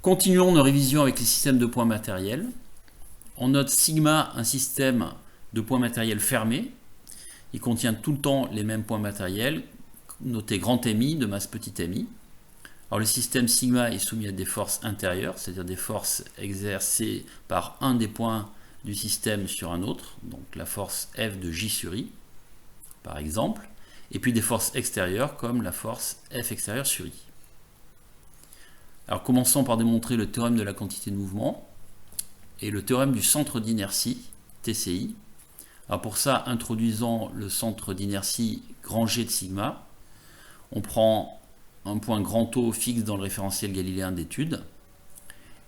Continuons nos révisions avec les systèmes de points matériels. On note sigma, un système de points matériels fermé. Il contient tout le temps les mêmes points matériels, notés grand mi de masse petit mi. Alors le système sigma est soumis à des forces intérieures, c'est-à-dire des forces exercées par un des points du système sur un autre, donc la force F de J sur I, par exemple, et puis des forces extérieures comme la force F extérieure sur I. Alors commençons par démontrer le théorème de la quantité de mouvement et le théorème du centre d'inertie, TCI. Alors pour ça, introduisons le centre d'inertie grand G de sigma. On prend un point grand O fixe dans le référentiel galiléen d'étude.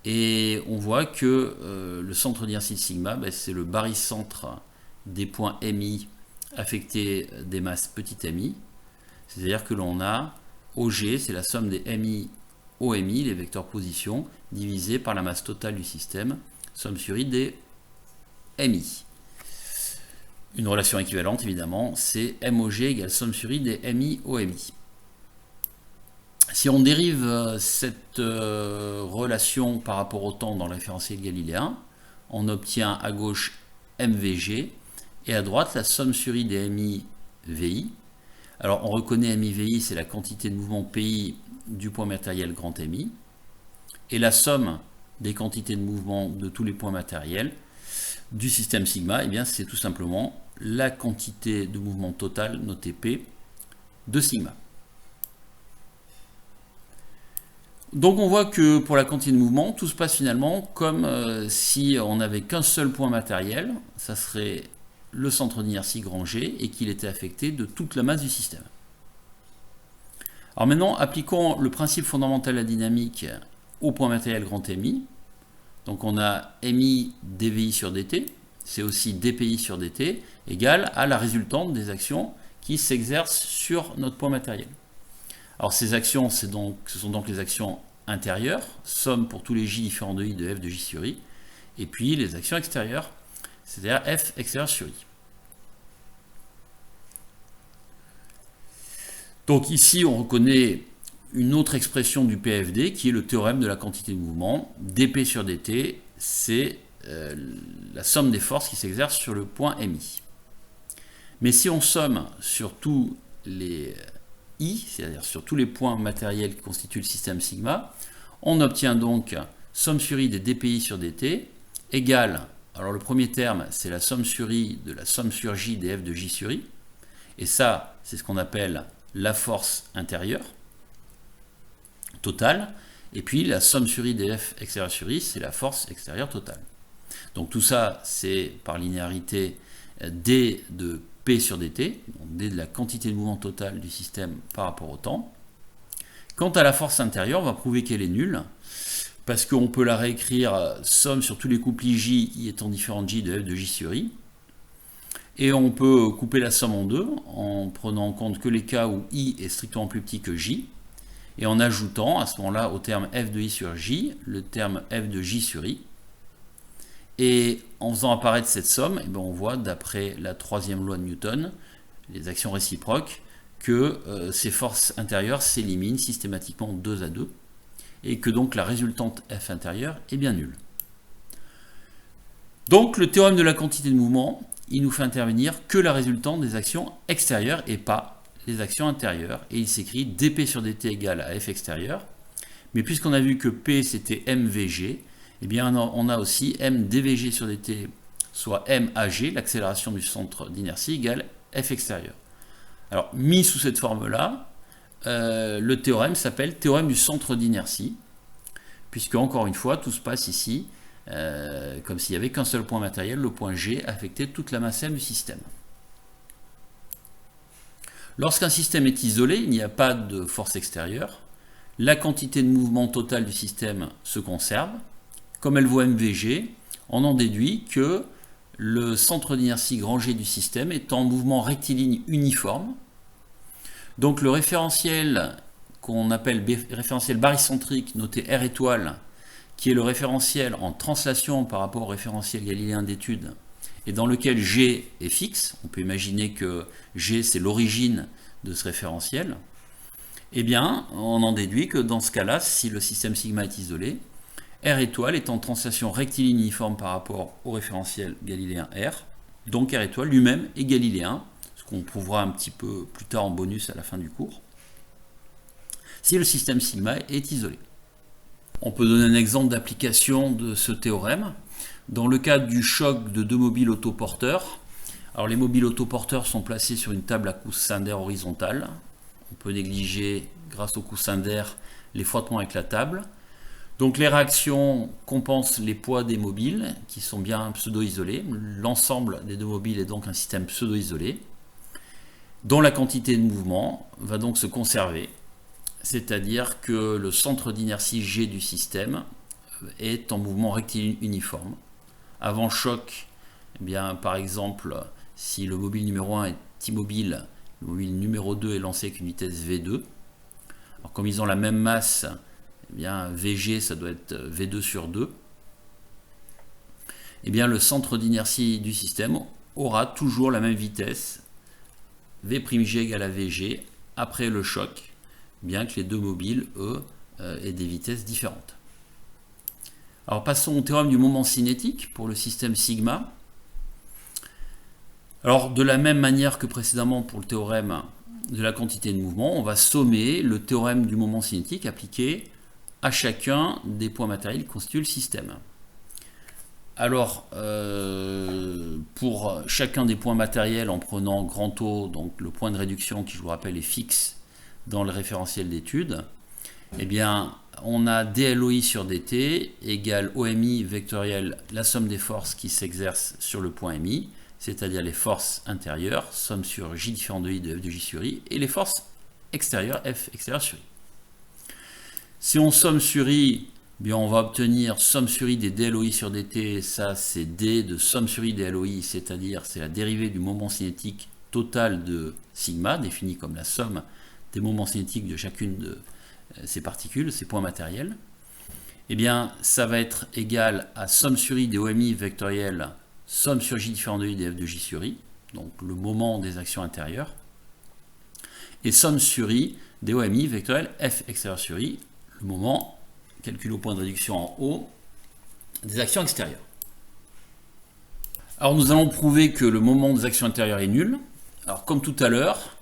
Et on voit que le centre d'inertie de sigma, c'est le barycentre des points MI affectés des masses petit mi. C'est-à-dire que l'on a OG, c'est la somme des MI OMI, les vecteurs position, divisé par la masse totale du système, somme sur I des MI. Une relation équivalente, évidemment, c'est MOG égale somme sur I des MI OMI. Si on dérive cette relation par rapport au temps dans le référentiel galiléen, on obtient à gauche MVG et à droite la somme sur I des MI VI. Alors on reconnaît MI VI, c'est la quantité de mouvement PI du point matériel grand MI. Et la somme des quantités de mouvement de tous les points matériels du système sigma, eh bien c'est tout simplement la quantité de mouvement total notée P de sigma. Donc on voit que pour la quantité de mouvement, tout se passe finalement comme si on n'avait qu'un seul point matériel, ça serait le centre d'inertie grand G, et qu'il était affecté de toute la masse du système. Alors maintenant, appliquons le principe fondamental de la dynamique au point matériel grand MI. Donc on a MI dVi sur dt, c'est aussi dPi sur dt, égale à la résultante des actions qui s'exercent sur notre point matériel. Alors ces actions, ce sont donc les actions intérieures, somme pour tous les j différents de i de f de j sur i, et puis les actions extérieures, c'est-à-dire f extérieur sur i. Donc ici, on reconnaît une autre expression du PFD qui est le théorème de la quantité de mouvement. dP sur dt, c'est la somme des forces qui s'exercent sur le point MI. Mais si on somme sur tous les I, c'est-à-dire sur tous les points matériels qui constituent le système sigma, on obtient donc somme sur I des dPi sur dt égale, alors le premier terme, c'est la somme sur I de la somme sur J des f de J sur I, et ça, c'est ce qu'on appelle la force intérieure totale, et puis la somme sur I des F extérieure sur I, c'est la force extérieure totale. Donc tout ça, c'est par linéarité d de P sur dt, donc d de la quantité de mouvement totale du système par rapport au temps. Quant à la force intérieure, on va prouver qu'elle est nulle, parce qu'on peut la réécrire somme sur tous les couplis J, I étant différent de J de F de J sur I. Et on peut couper la somme en deux, en prenant en compte que les cas où I est strictement plus petit que J, et en ajoutant à ce moment-là au terme F de I sur J, le terme F de J sur I. Et en faisant apparaître cette somme, eh bien on voit, d'après la troisième loi de Newton, les actions réciproques, que ces forces intérieures s'éliminent systématiquement 2 à 2, et que donc la résultante F intérieure est bien nulle. Donc le théorème de la quantité de mouvement, il nous fait intervenir que la résultante des actions extérieures et pas les actions intérieures. Et il s'écrit dP sur dt égale à F extérieur. Mais puisqu'on a vu que P c'était MVG, eh bien on a aussi MdVG sur dt, soit MAG, l'accélération du centre d'inertie, égale F extérieur. Alors mis sous cette forme-là, le théorème s'appelle théorème du centre d'inertie, puisque encore une fois, tout se passe ici comme s'il n'y avait qu'un seul point matériel, le point G, affectait toute la masse M du système. Lorsqu'un système est isolé, il n'y a pas de force extérieure, la quantité de mouvement total du système se conserve. Comme elle vaut MVG, on en déduit que le centre d'inertie grand G du système est en mouvement rectiligne uniforme. Donc le référentiel qu'on appelle référentiel barycentrique, noté R étoile, qui est le référentiel en translation par rapport au référentiel galiléen d'étude, et dans lequel G est fixe, on peut imaginer que G c'est l'origine de ce référentiel, eh bien on en déduit que dans ce cas-là, si le système sigma est isolé, R étoile est en translation rectiligne uniforme par rapport au référentiel galiléen R. Donc R étoile lui-même est galiléen, ce qu'on prouvera un petit peu plus tard en bonus à la fin du cours, si le système sigma est isolé. On peut donner un exemple d'application de ce théorème. Dans le cas du choc de deux mobiles autoporteurs, alors les mobiles autoporteurs sont placés sur une table à coussin d'air horizontale. On peut négliger, grâce au coussin d'air, les frottements avec la table. Donc les réactions compensent les poids des mobiles, qui sont bien pseudo-isolés. L'ensemble des deux mobiles est donc un système pseudo-isolé, dont la quantité de mouvement va donc se conserver. C'est-à-dire que le centre d'inertie G du système est en mouvement rectiligne uniforme. Avant choc, eh bien, par exemple, si le mobile numéro 1 est immobile, le mobile numéro 2 est lancé avec une vitesse V2. Alors, comme ils ont la même masse, eh bien, VG, ça doit être V2 sur 2. Eh bien, le centre d'inertie du système aura toujours la même vitesse, V'G égale à VG, après le choc, bien que les deux mobiles, eux, aient des vitesses différentes. Alors passons au théorème du moment cinétique pour le système sigma. Alors de la même manière que précédemment pour le théorème de la quantité de mouvement, on va sommer le théorème du moment cinétique appliqué à chacun des points matériels qui constituent le système. Alors, pour chacun des points matériels, en prenant grand O, donc le point de réduction qui, je vous rappelle, est fixe dans le référentiel d'étude, eh bien, on a dLOI sur dt égale OMI vectoriel, la somme des forces qui s'exercent sur le point MI, c'est-à-dire les forces intérieures, somme sur J différent de I de F de J sur I, et les forces extérieures, F extérieure sur I. Si on somme sur I, eh bien on va obtenir somme sur I des dLOI sur dt, ça c'est D de somme sur I des LOI, c'est-à-dire c'est la dérivée du moment cinétique total de sigma, définie comme la somme des moments cinétiques de chacune de ces particules, ces points matériels. Eh bien ça va être égal à somme sur I des OMI vectoriel, somme sur J différent de I des F de J sur I, donc le moment des actions intérieures, et somme sur I des OMI vectoriel F extérieur sur I, le moment calculé au point de réduction en haut des actions extérieures. Alors nous allons prouver que le moment des actions intérieures est nul. Alors comme tout à l'heure,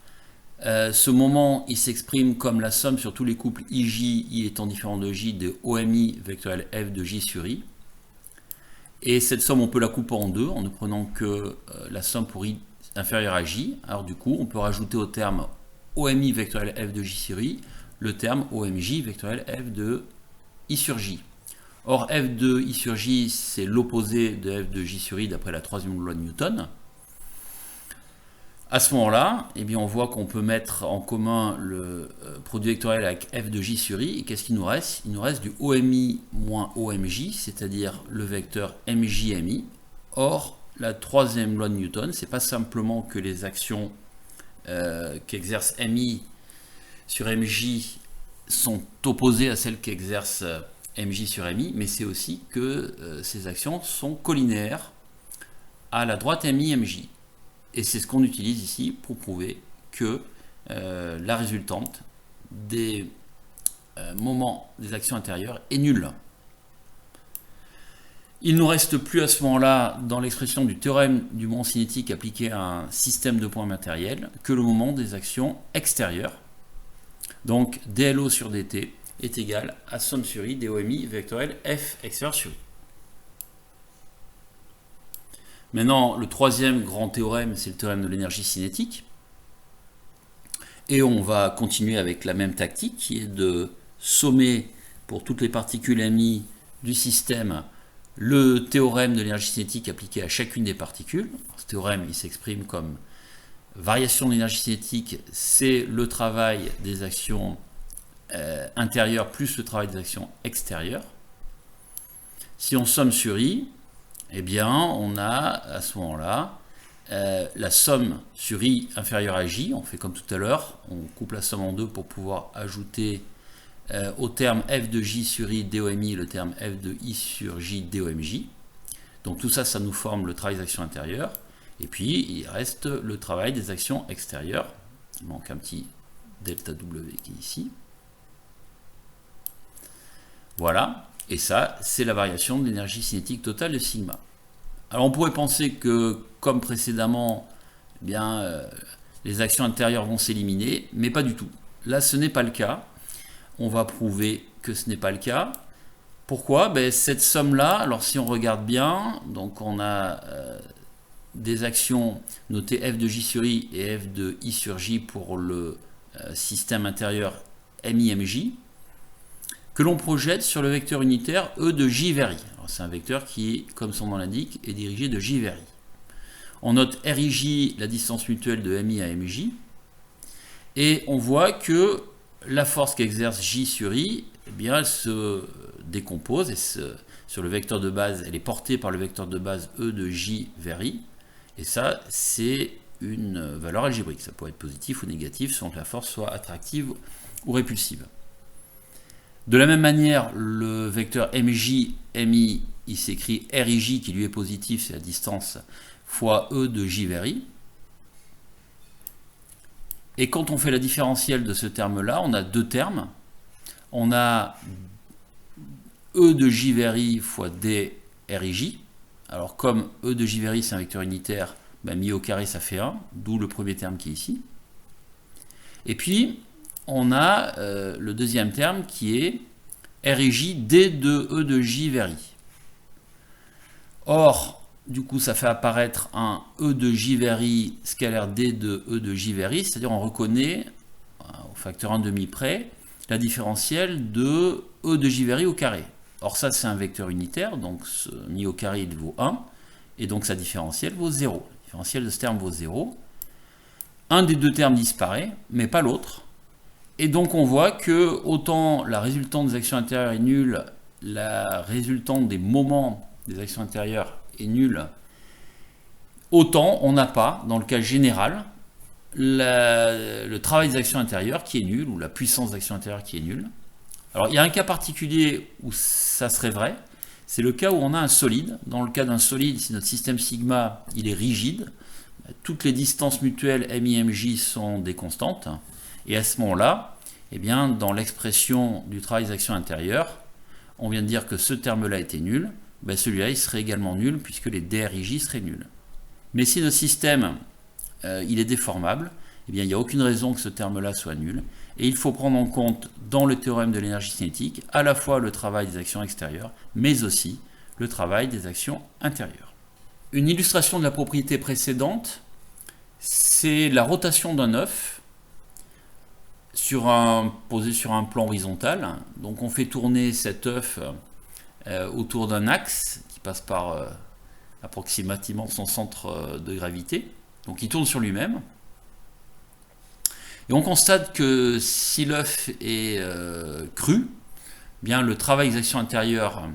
ce moment il s'exprime comme la somme sur tous les couples IJ, I étant différent de J, de OMI vectoriel F de J sur I. Et cette somme on peut la couper en deux en ne prenant que la somme pour I inférieure à J. Alors du coup on peut rajouter au terme OMI vectoriel F de J sur I le terme OMJ vectoriel F de I sur J. Or F de I sur J c'est l'opposé de F de J sur I d'après la troisième loi de Newton. À ce moment-là, eh bien, on voit qu'on peut mettre en commun le produit vectoriel avec F de J sur I. Et qu'est-ce qu'il nous reste? Il nous reste du OMI moins OMJ, c'est-à-dire le vecteur MJMI. Or, la troisième loi de Newton, c'est pas simplement que les actions qu'exerce MI sur MJ sont opposées à celles qu'exerce MJ sur MI, mais c'est aussi que ces actions sont collinéaires à la droite MI-MJ. Et c'est ce qu'on utilise ici pour prouver que la résultante des moments des actions intérieures est nulle. Il ne nous reste plus à ce moment-là, dans l'expression du théorème du moment cinétique appliqué à un système de points matériels, que le moment des actions extérieures. Donc dLO sur dt est égal à somme sur I des OMI vectoriel F extérieur sur I. Maintenant, le troisième grand théorème, c'est le théorème de l'énergie cinétique. Et on va continuer avec la même tactique, qui est de sommer pour toutes les particules MI du système le théorème de l'énergie cinétique appliqué à chacune des particules. Ce théorème, il s'exprime comme variation de l'énergie cinétique, c'est le travail des actions intérieures plus le travail des actions extérieures. Si on somme sur I, eh bien, on a à ce moment-là la somme sur I inférieure à J. On fait comme tout à l'heure, on coupe la somme en deux pour pouvoir ajouter au terme F de J sur I DOMI le terme F de I sur J DOMJ. Donc tout ça, ça nous forme le travail des actions intérieures. Et puis, il reste le travail des actions extérieures. Il manque un petit delta W qui est ici. Voilà. Et ça, c'est la variation de l'énergie cinétique totale de sigma. Alors on pourrait penser que, comme précédemment, eh bien, les actions intérieures vont s'éliminer, mais pas du tout. Là, ce n'est pas le cas. On va prouver que ce n'est pas le cas. Pourquoi? Cette somme-là, alors si on regarde bien, donc on a des actions notées f de j sur i et f de i sur j pour le système intérieur MI-MJ, que l'on projette sur le vecteur unitaire E de j vers i. C'est un vecteur qui, comme son nom l'indique, est dirigé de j vers i. On note RIJ, la distance mutuelle de MI à MJ, et on voit que la force qu'exerce J sur I, eh bien, elle se décompose, et sur le vecteur de base, elle est portée par le vecteur de base E de J vers I, et ça, c'est une valeur algébrique. Ça peut être positif ou négatif, selon que la force soit attractive ou répulsive. De la même manière, le vecteur MJ, MI, il s'écrit RIJ, qui lui est positif, c'est la distance, fois E de J vers I. Et quand on fait la différentielle de ce terme-là, on a deux termes. On a E de J vers I fois D RIJ. Alors comme E de J vers I c'est un vecteur unitaire, mis au carré ça fait 1, d'où le premier terme qui est ici. Et puis on a le deuxième terme qui est RIJ D de E de J vers I. Or, du coup, ça fait apparaître un E de J vers I scalaire D de E de J vers I, c'est-à-dire on reconnaît, au facteur 1,5 près, la différentielle de E de J vers I au carré. Or ça, c'est un vecteur unitaire, donc mis au carré, il vaut 1, et donc sa différentielle vaut 0. La différentielle de ce terme vaut 0. Un des deux termes disparaît, mais pas l'autre. Et donc on voit que autant la résultante des actions intérieures est nulle, la résultante des moments des actions intérieures est nulle, autant on n'a pas, dans le cas général, le travail des actions intérieures qui est nul, ou la puissance d'actions intérieures qui est nulle. Alors il y a un cas particulier où ça serait vrai, c'est le cas où on a un solide. Dans le cas d'un solide, si notre système sigma il est rigide, toutes les distances mutuelles MI-MJ sont des constantes, et à ce moment-là, eh bien, dans l'expression du travail des actions intérieures, on vient de dire que ce terme-là était nul, celui-là il serait également nul puisque les DRIJ seraient nuls. Mais si notre système il est déformable, eh bien, il n'y a aucune raison que ce terme-là soit nul, et il faut prendre en compte dans le théorème de l'énergie cinétique à la fois le travail des actions extérieures, mais aussi le travail des actions intérieures. Une illustration de la propriété précédente, c'est la rotation d'un œuf posé sur un plan horizontal. Donc on fait tourner cet œuf autour d'un axe qui passe par approximativement son centre de gravité. Donc il tourne sur lui-même. Et on constate que si l'œuf est cru, bien le travail des actions intérieures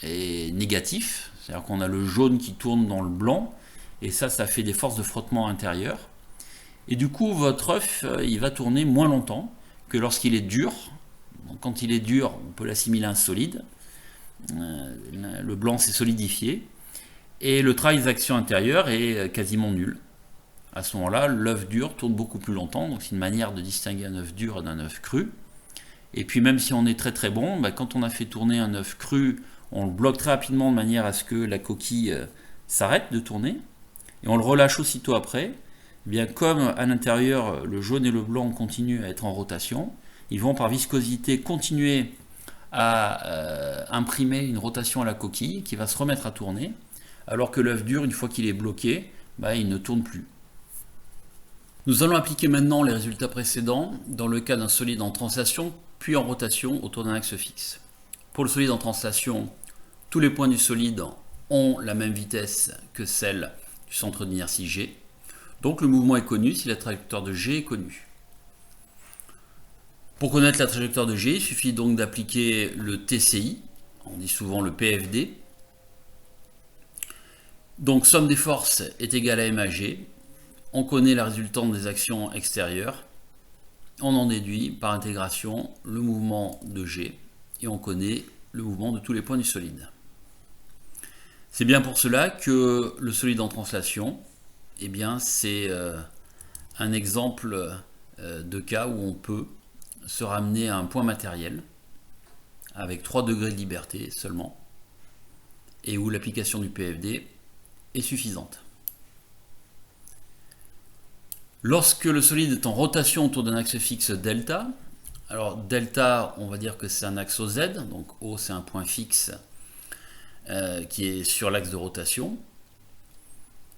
est négatif. C'est-à-dire qu'on a le jaune qui tourne dans le blanc, et ça fait des forces de frottement intérieures. Et du coup, votre œuf, il va tourner moins longtemps que lorsqu'il est dur. Donc, quand il est dur, on peut l'assimiler à un solide. Le blanc s'est solidifié. Et le travail des actions intérieures est quasiment nul. À ce moment-là, l'œuf dur tourne beaucoup plus longtemps. Donc, c'est une manière de distinguer un œuf dur d'un œuf cru. Et puis, même si on est très très bon, quand on a fait tourner un œuf cru, on le bloque très rapidement de manière à ce que la coquille s'arrête de tourner. Et on le relâche aussitôt après. Bien, comme à l'intérieur, le jaune et le blanc continuent à être en rotation, ils vont par viscosité continuer à imprimer une rotation à la coquille qui va se remettre à tourner, alors que l'œuf dur, une fois qu'il est bloqué, il ne tourne plus. Nous allons appliquer maintenant les résultats précédents dans le cas d'un solide en translation puis en rotation autour d'un axe fixe. Pour le solide en translation, tous les points du solide ont la même vitesse que celle du centre d'inertie G. Donc le mouvement est connu si la trajectoire de G est connue. Pour connaître la trajectoire de G, il suffit donc d'appliquer le TCI, on dit souvent le PFD. Donc somme des forces est égale à MAG. On connaît la résultante des actions extérieures. On en déduit par intégration le mouvement de G et on connaît le mouvement de tous les points du solide. C'est bien pour cela que le solide en translation, eh bien, c'est un exemple de cas où on peut se ramener à un point matériel avec 3 degrés de liberté seulement, et où l'application du PFD est suffisante. Lorsque le solide est en rotation autour d'un axe fixe delta, alors delta, on va dire que c'est un axe OZ, donc O c'est un point fixe qui est sur l'axe de rotation.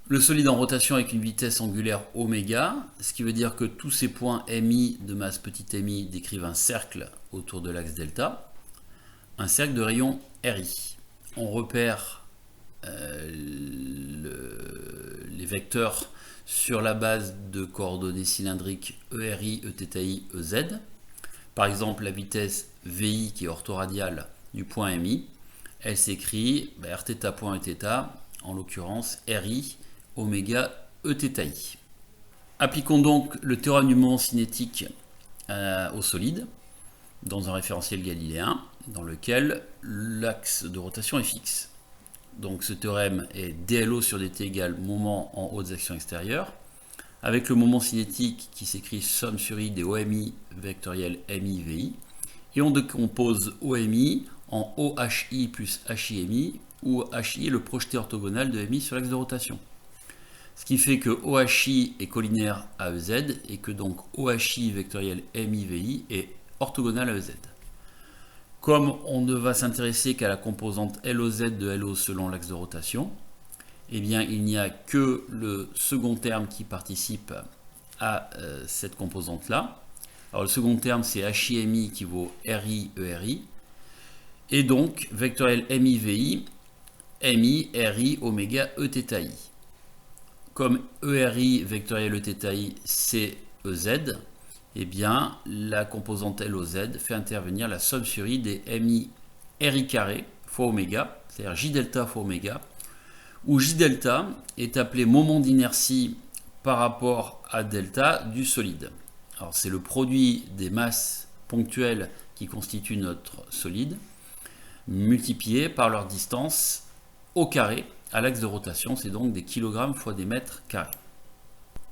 Le solide en rotation avec une vitesse angulaire oméga, ce qui veut dire que tous ces points MI de masse petit mi décrivent un cercle autour de l'axe delta, un cercle de rayon RI. On repère les vecteurs sur la base de coordonnées cylindriques ERI, EθI, EZ. Par exemple, la vitesse VI qui est orthoradiale du point MI, elle s'écrit Rθ point Eθ, en l'occurrence RI oméga Eθi. Appliquons donc le théorème du moment cinétique au solide dans un référentiel galiléen dans lequel l'axe de rotation est fixe. Donc ce théorème est dLO sur dt égale moment en hautes actions extérieures, avec le moment cinétique qui s'écrit somme sur i des OMI vectoriel MI VI, et on décompose OMI en OHI plus HIMI, où HI est le projeté orthogonal de MI sur l'axe de rotation. Ce qui fait que OHI est collinaire à EZ, et que donc OHI vectoriel MI VI est orthogonal à EZ. Comme on ne va s'intéresser qu'à la composante LOZ de LO selon l'axe de rotation, eh bien il n'y a que le second terme qui participe à cette composante-là. Alors le second terme c'est HIMI qui vaut RI ERI, et donc vectoriel MI VI, MI RI oméga Eθi. Comme ERI vectoriel Eθi c'est EZ, eh bien, la composante LOZ fait intervenir la somme sur I des MI RI carré fois oméga, c'est-à-dire J delta fois oméga, où J delta est appelé moment d'inertie par rapport à delta du solide. Alors, c'est le produit des masses ponctuelles qui constituent notre solide, multiplié par leur distance au carré à l'axe de rotation, c'est donc des kilogrammes fois des mètres carrés.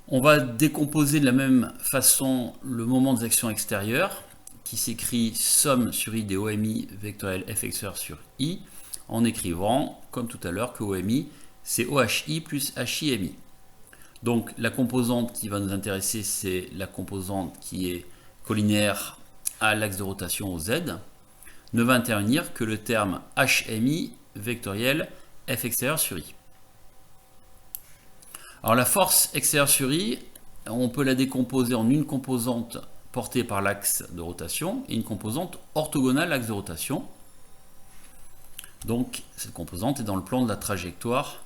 On va décomposer de la même façon le moment des actions extérieures, qui s'écrit somme sur I des OMI vectoriel Fxr sur I, en écrivant, comme tout à l'heure, que OMI, c'est OHI plus HIMI. Donc la composante qui va nous intéresser, c'est la composante qui est collinaire à l'axe de rotation au Z, ne va intervenir que le terme HMI vectoriel Fxr sur I. Alors la force extérieure sur I, on peut la décomposer en une composante portée par l'axe de rotation et une composante orthogonale à l'axe de rotation. Donc cette composante est dans le plan de la trajectoire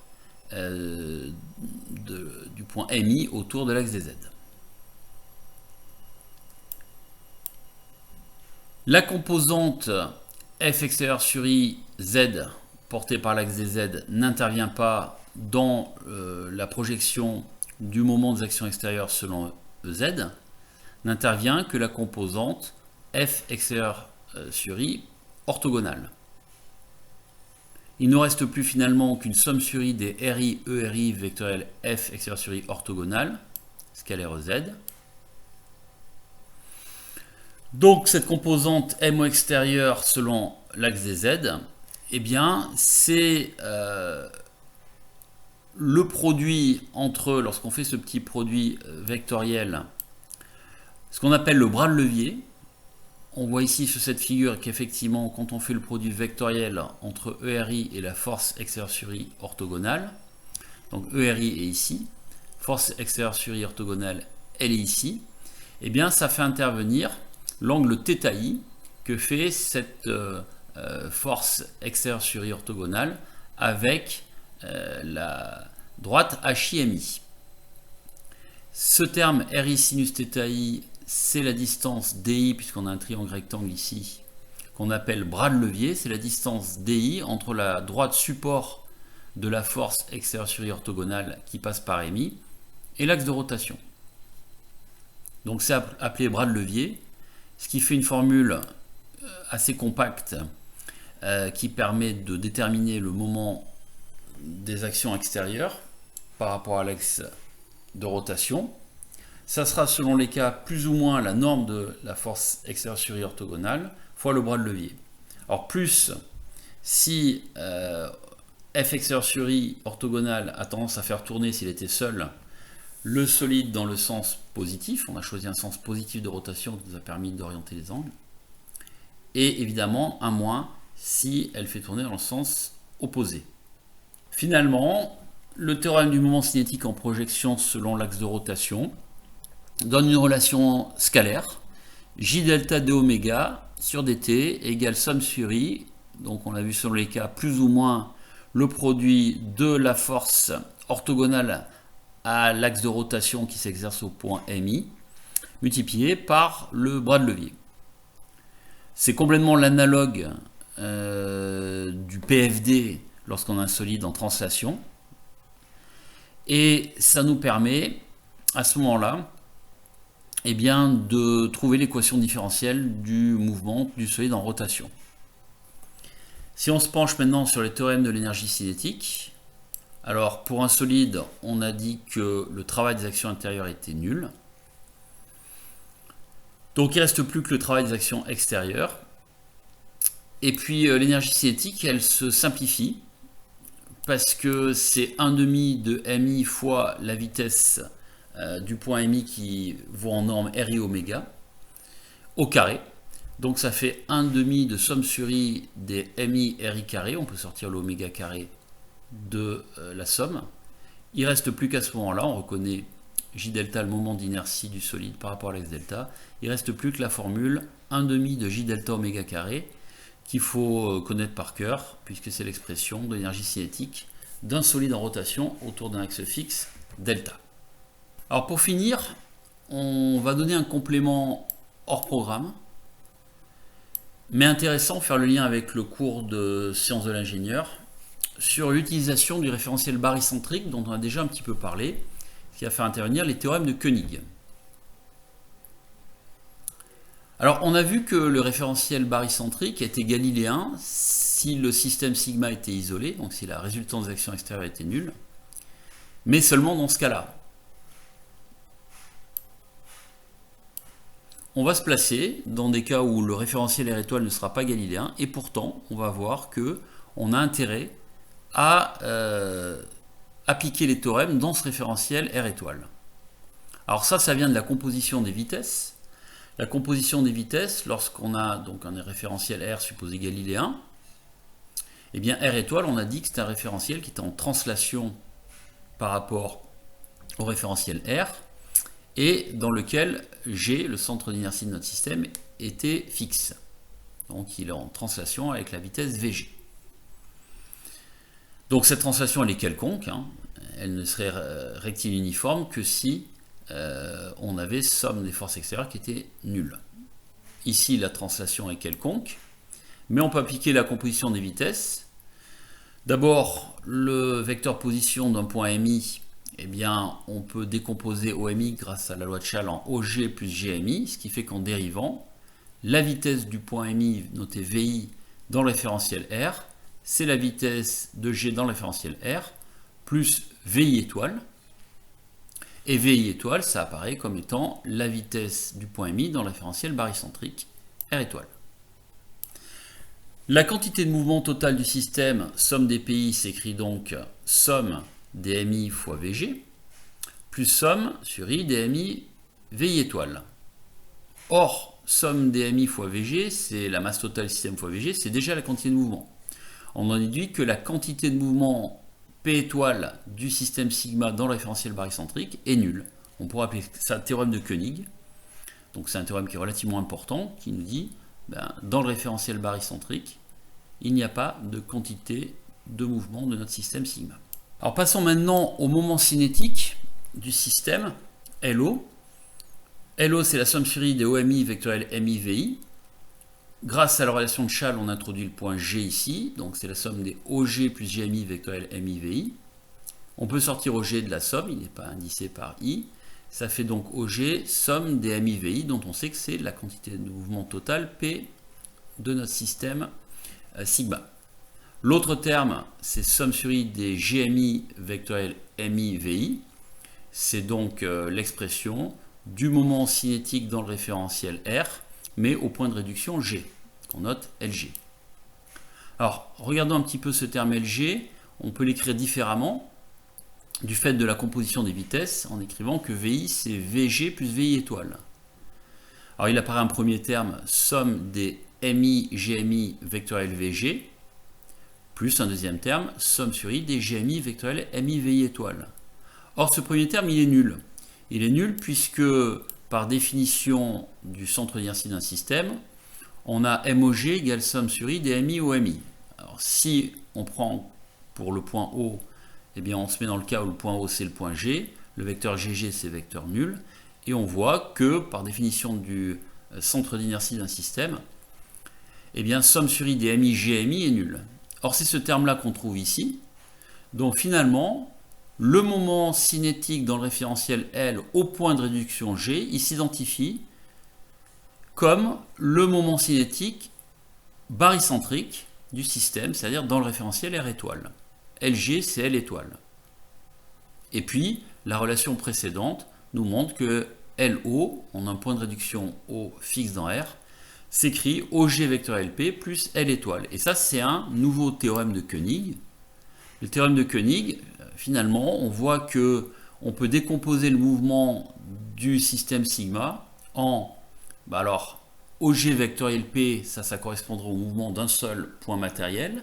du point MI autour de l'axe des Z. La composante F extérieur sur I Z portée par l'axe des Z n'intervient pas dans la projection du moment des actions extérieures selon EZ, n'intervient que la composante F extérieur sur I orthogonale. Il ne nous reste plus finalement qu'une somme sur I des RI, ERI vectoriel F extérieur sur I orthogonale, scalaire EZ. Donc cette composante MO extérieure selon l'axe des Z, eh bien c'est le produit entre, lorsqu'on fait ce petit produit vectoriel, ce qu'on appelle le bras de levier. On voit ici sur cette figure qu'effectivement, quand on fait le produit vectoriel entre ERI et la force extérieure sur I orthogonale, donc ERI est ici, force extérieure sur I orthogonale, elle est ici, et bien ça fait intervenir l'angle θi que fait cette force extérieure sur I orthogonale avec la droite HIMI. Ce terme RI sinus θi, c'est la distance DI, puisqu'on a un triangle rectangle ici, qu'on appelle bras de levier, c'est la distance DI entre la droite support de la force extérieure sur I orthogonale qui passe par MI et l'axe de rotation. Donc c'est appelé bras de levier, ce qui fait une formule assez compacte qui permet de déterminer le moment des actions extérieures par rapport à l'axe de rotation. Ça sera selon les cas plus ou moins la norme de la force extérieure sur I orthogonale fois le bras de levier. Alors plus si F extérieur sur I orthogonal a tendance à faire tourner, s'il était seul, le solide dans le sens positif. On a choisi un sens positif de rotation qui nous a permis d'orienter les angles. Et évidemment un moins si elle fait tourner dans le sens opposé. Finalement, le théorème du moment cinétique en projection selon l'axe de rotation donne une relation scalaire, J delta d oméga sur dt égale somme sur I, donc on l'a vu sur les cas, plus ou moins le produit de la force orthogonale à l'axe de rotation qui s'exerce au point MI, multiplié par le bras de levier. C'est complètement l'analogue du PFD lorsqu'on a un solide en translation. Et ça nous permet, à ce moment-là, eh bien, de trouver l'équation différentielle du mouvement du solide en rotation. Si on se penche maintenant sur les théorèmes de l'énergie cinétique, alors pour un solide, on a dit que le travail des actions intérieures était nul. Donc il ne reste plus que le travail des actions extérieures. Et puis l'énergie cinétique, elle se simplifie parce que c'est 1/2 de MI fois la vitesse du point MI qui vaut en norme RI oméga au carré. Donc ça fait 1/2 de somme sur I des MI RI carré. On peut sortir l'oméga carré de la somme. Il ne reste plus qu'à ce moment-là, on reconnaît J delta, le moment d'inertie du solide par rapport à l'ex delta. Il ne reste plus que la formule 1/2 de J delta oméga carré qu'il faut connaître par cœur, puisque c'est l'expression de l'énergie cinétique d'un solide en rotation autour d'un axe fixe delta. Alors pour finir, on va donner un complément hors programme, mais intéressant, faire le lien avec le cours de sciences de l'ingénieur, sur l'utilisation du référentiel barycentrique dont on a déjà un petit peu parlé, qui va faire intervenir les théorèmes de Koenig. Alors on a vu que le référentiel barycentrique était galiléen si le système sigma était isolé, donc si la résultante des actions extérieures était nulle, mais seulement dans ce cas-là. On va se placer dans des cas où le référentiel R étoile ne sera pas galiléen, et pourtant on va voir que on a intérêt à appliquer les théorèmes dans ce référentiel R étoile. Alors ça vient de la composition des vitesses. La composition des vitesses, lorsqu'on a donc un référentiel R supposé galiléen, eh bien R étoile, on a dit que c'est un référentiel qui est en translation par rapport au référentiel R, et dans lequel G, le centre d'inertie de notre système, était fixe. Donc il est en translation avec la vitesse VG. Donc cette translation, elle est quelconque, hein. Elle ne serait rectiligne uniforme que si on avait somme des forces extérieures qui était nulle. Ici, la translation est quelconque, mais on peut appliquer la composition des vitesses. D'abord, le vecteur position d'un point MI, eh bien, on peut décomposer OMI grâce à la loi de Schall en OG plus GMI, ce qui fait qu'en dérivant, la vitesse du point MI, notée VI, dans le référentiel R, c'est la vitesse de G dans le référentiel R, plus VI étoile. Et VI étoile, ça apparaît comme étant la vitesse du point MI dans le référentiel barycentrique R étoile. La quantité de mouvement total du système, somme des PI, s'écrit donc somme des MI fois VG, plus somme sur I des MI VI étoile. Or, somme des MI fois VG, c'est la masse totale du système fois VG, c'est déjà la quantité de mouvement. On en déduit que la quantité de mouvement P étoile du système sigma dans le référentiel barycentrique est nulle. On pourrait appeler ça théorème de Koenig. Donc c'est un théorème qui est relativement important, qui nous dit, dans le référentiel barycentrique, il n'y a pas de quantité de mouvement de notre système sigma. Alors passons maintenant au moment cinétique du système, LO. LO, c'est la somme sur I des OMI vectoriel MI-VI. Grâce à la relation de Schall, on introduit le point G ici, donc c'est la somme des OG plus GMI vectoriel MI-VI. On peut sortir OG de la somme, il n'est pas indicé par I. Ça fait donc OG, somme des MI-VI, dont on sait que c'est la quantité de mouvement total P de notre système sigma. L'autre terme, c'est somme sur I des GMI vectoriel MI-VI. C'est donc l'expression du moment cinétique dans le référentiel R, mais au point de réduction G, qu'on note LG. Alors, regardons un petit peu ce terme LG. On peut l'écrire différemment du fait de la composition des vitesses en écrivant que VI c'est VG plus VI étoile. Alors il apparaît un premier terme, somme des MI, GMI vectoriel VG, plus un deuxième terme, somme sur I des GMI vectoriel MI VI étoile. Or ce premier terme il est nul. Il est nul puisque par définition du centre d'inertie d'un système, on a MOG égale somme sur I des MI au MI. Alors si on prend pour le point O, eh bien on se met dans le cas où le point O c'est le point G, le vecteur GG c'est vecteur nul, et on voit que par définition du centre d'inertie d'un système, eh bien somme sur I des MI GMI est nul. Or c'est ce terme-là qu'on trouve ici. Donc finalement, le moment cinétique dans le référentiel L au point de réduction G, il s'identifie comme le moment cinétique barycentrique du système, c'est-à-dire dans le référentiel R étoile. LG, c'est L étoile. Et puis, la relation précédente nous montre que LO, on a un point de réduction O fixe dans R, s'écrit OG vecteur LP plus L étoile. Et ça, c'est un nouveau théorème de Koenig. Le théorème de Koenig, finalement, on voit que on peut décomposer le mouvement du système sigma en, OG vectoriel P, ça correspondra au mouvement d'un seul point matériel,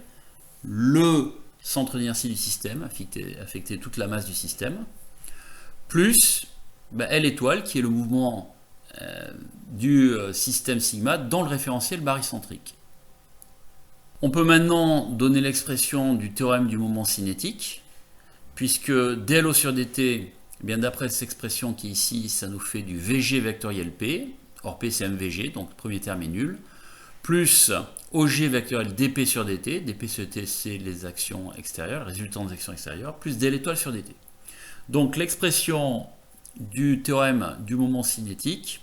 le centre d'inertie du système, affecter toute la masse du système, plus L étoile, qui est le mouvement du système sigma dans le référentiel barycentrique. On peut maintenant donner l'expression du théorème du moment cinétique, puisque dLO sur dt, d'après cette expression qui est ici, ça nous fait du VG vectoriel P, or P c'est MVG, donc le premier terme est nul, plus OG vectoriel dP sur dt, dP sur dt c'est les actions extérieures, résultant des actions extérieures, plus dL étoile sur dt. Donc l'expression du théorème du moment cinétique,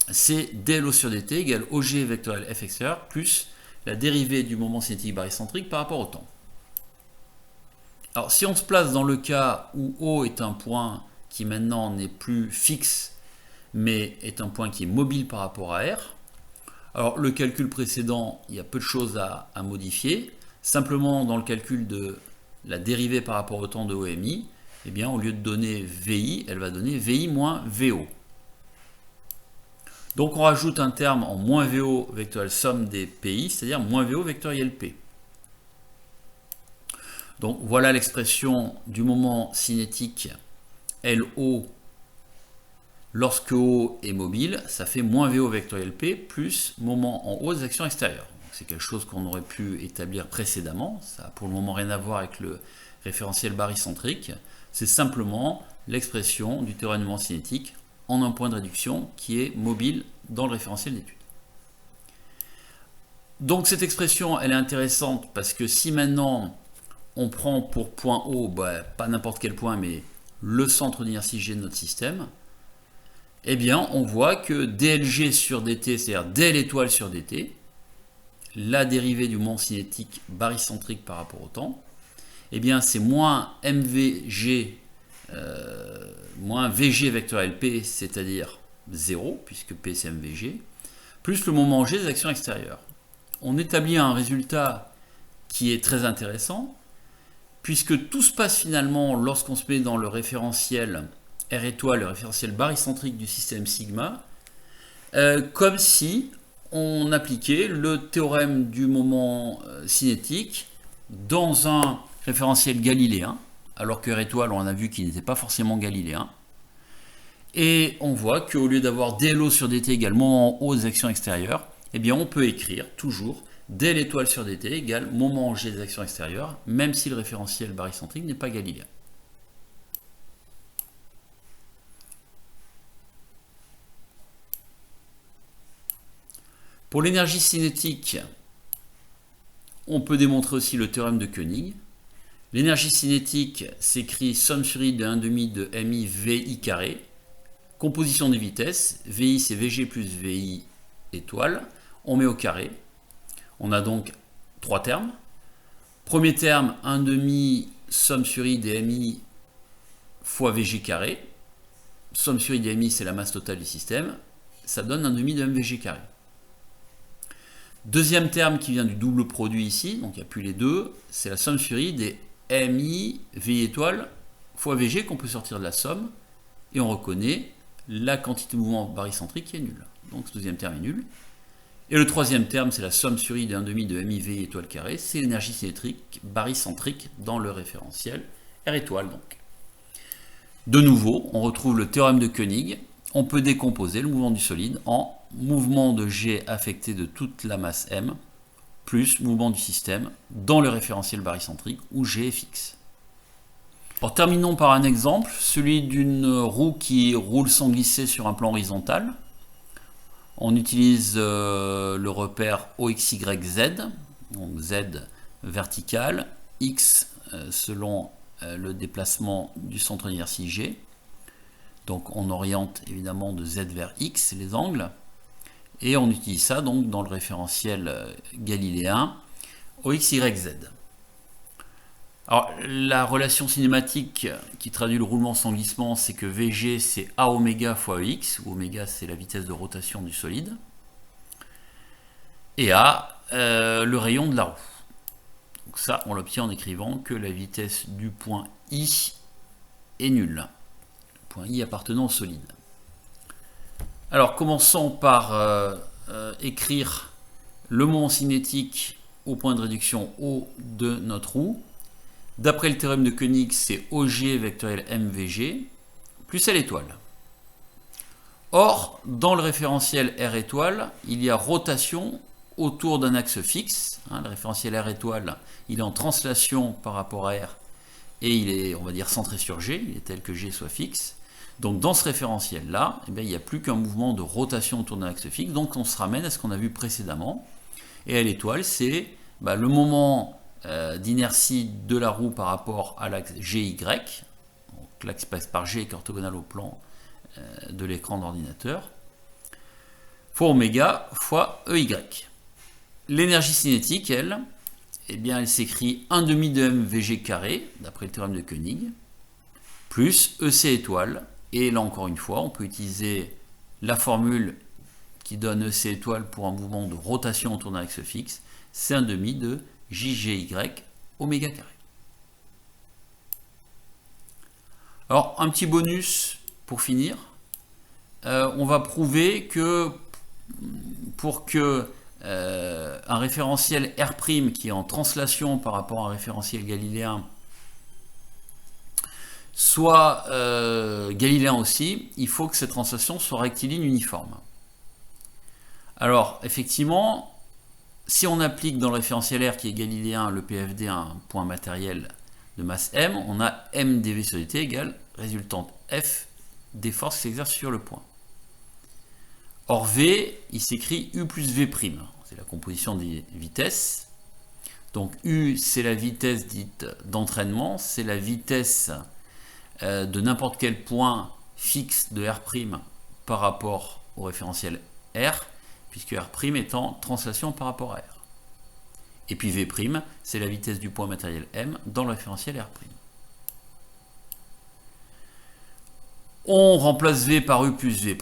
c'est dLO sur dt égale OG vectoriel f extérieur plus la dérivée du moment cinétique barycentrique par rapport au temps. Alors si on se place dans le cas où O est un point qui maintenant n'est plus fixe, mais est un point qui est mobile par rapport à R, alors le calcul précédent, il y a peu de choses à modifier. Simplement dans le calcul de la dérivée par rapport au temps de OMI, eh bien, au lieu de donner VI, elle va donner VI moins VO. Donc on rajoute un terme en moins VO vectoriel somme des PI, c'est-à-dire moins VO vectoriel P. Donc voilà l'expression du moment cinétique LO lorsque O est mobile, ça fait moins VO vectoriel P plus moment en O des actions extérieures. C'est quelque chose qu'on aurait pu établir précédemment, ça n'a pour le moment rien à voir avec le référentiel barycentrique, c'est simplement l'expression du théorème du moment cinétique en un point de réduction qui est mobile dans le référentiel d'étude. Donc cette expression elle est intéressante parce que si maintenant on prend pour point O, pas n'importe quel point mais le centre d'inertie G de notre système, eh bien on voit que dLg sur dt, c'est-à-dire dL étoile sur dt, la dérivée du moment cinétique barycentrique par rapport au temps, eh bien c'est moins MVG moins VG vectoriel P, c'est-à-dire 0, puisque P c'est MVG, plus le moment G des actions extérieures. On établit un résultat qui est très intéressant, puisque tout se passe finalement lorsqu'on se met dans le référentiel R étoile, le référentiel barycentrique du système sigma, comme si on appliquait le théorème du moment cinétique dans un référentiel galiléen, alors que R étoile, on a vu qu'il n'était pas forcément galiléen. Et on voit qu'au lieu d'avoir dLO sur dt égale moment en O des actions extérieures, eh bien on peut écrire toujours dL étoile sur dt égale moment en G des actions extérieures, même si le référentiel barycentrique n'est pas galiléen. Pour l'énergie cinétique, on peut démontrer aussi le théorème de Koenig. L'énergie cinétique s'écrit somme sur I de 1,5 de MI VI carré, composition des vitesses, VI c'est VG plus VI étoile, on met au carré. On a donc trois termes. Premier terme, 1,5 somme sur I des MI fois VG carré. Somme sur I des MI, c'est la masse totale du système. Ça donne 1,5 de MVG carré. Deuxième terme qui vient du double produit ici, donc il n'y a plus les deux, c'est la somme sur I des MI VI étoile fois VG qu'on peut sortir de la somme, et on reconnaît la quantité de mouvement barycentrique qui est nulle. Donc ce deuxième terme est nul. Et le troisième terme, c'est la somme sur I de 1,5 de MI VI étoile carré, c'est l'énergie cinétique barycentrique dans le référentiel R étoile donc. De nouveau, on retrouve le théorème de Koenig. On peut décomposer le mouvement du solide en mouvement de G affecté de toute la masse M plus mouvement du système dans le référentiel barycentrique où G est fixe. Alors, terminons par un exemple, celui d'une roue qui roule sans glisser sur un plan horizontal. On utilise le repère OXYZ, donc Z vertical, X selon le déplacement du centre d'inertie G. Donc on oriente évidemment de Z vers X les angles. Et on utilise ça donc dans le référentiel galiléen OXYZ. Alors la relation cinématique qui traduit le roulement sans glissement, c'est que VG c'est A oméga fois EX, où oméga c'est la vitesse de rotation du solide, et A le rayon de la roue. Donc ça on l'obtient en écrivant que la vitesse du point I est nulle, le point I appartenant au solide. Alors commençons par écrire le moment cinétique au point de réduction O de notre roue. D'après le théorème de Koenig, c'est OG vectoriel MVG plus L étoile. Or, dans le référentiel R étoile, il y a rotation autour d'un axe fixe. Le référentiel R étoile, il est en translation par rapport à R et il est, on va dire, centré sur G, il est tel que G soit fixe. Donc dans ce référentiel-là, il n'y a plus qu'un mouvement de rotation autour d'un axe fixe, donc on se ramène à ce qu'on a vu précédemment. Et L étoile, c'est le moment d'inertie de la roue par rapport à l'axe GY, donc l'axe passe par G qui est orthogonal au plan de l'écran d'ordinateur, fois oméga fois EY. L'énergie cinétique, elle, elle s'écrit 1,5 de mVg carré, d'après le théorème de Koenig, plus EC étoile, et là encore une fois, on peut utiliser la formule qui donne EC étoile pour un mouvement de rotation autour d'un axe fixe, c'est 1,5 de JGY oméga carré. Alors, un petit bonus pour finir. On va prouver que pour que un référentiel R' qui est en translation par rapport à un référentiel galiléen soit galiléen aussi, il faut que cette translation soit rectiligne uniforme. Alors, effectivement, si on applique dans le référentiel R qui est galiléen le PFD à un point matériel de masse M, on a M dV sur dt égale résultante F des forces qui s'exercent sur le point. Or V, il s'écrit U plus V', c'est la composition des vitesses. Donc U, c'est la vitesse dite d'entraînement, c'est la vitesse de n'importe quel point fixe de R' par rapport au référentiel R, puisque R' est en translation par rapport à R. Et puis V', c'est la vitesse du point matériel M dans le référentiel R'. On remplace V par U plus V'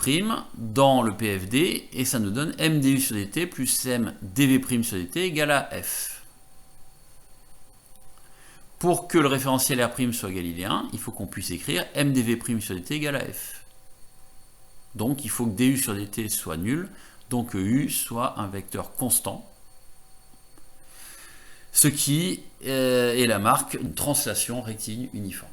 dans le PFD, et ça nous donne M du sur dt plus M dV' sur dt égale à F. Pour que le référentiel R' soit galiléen, il faut qu'on puisse écrire M dV' sur dt égale à F. Donc il faut que du sur dt soit nul, donc U soit un vecteur constant, ce qui est la marque d'une translation rectiligne uniforme.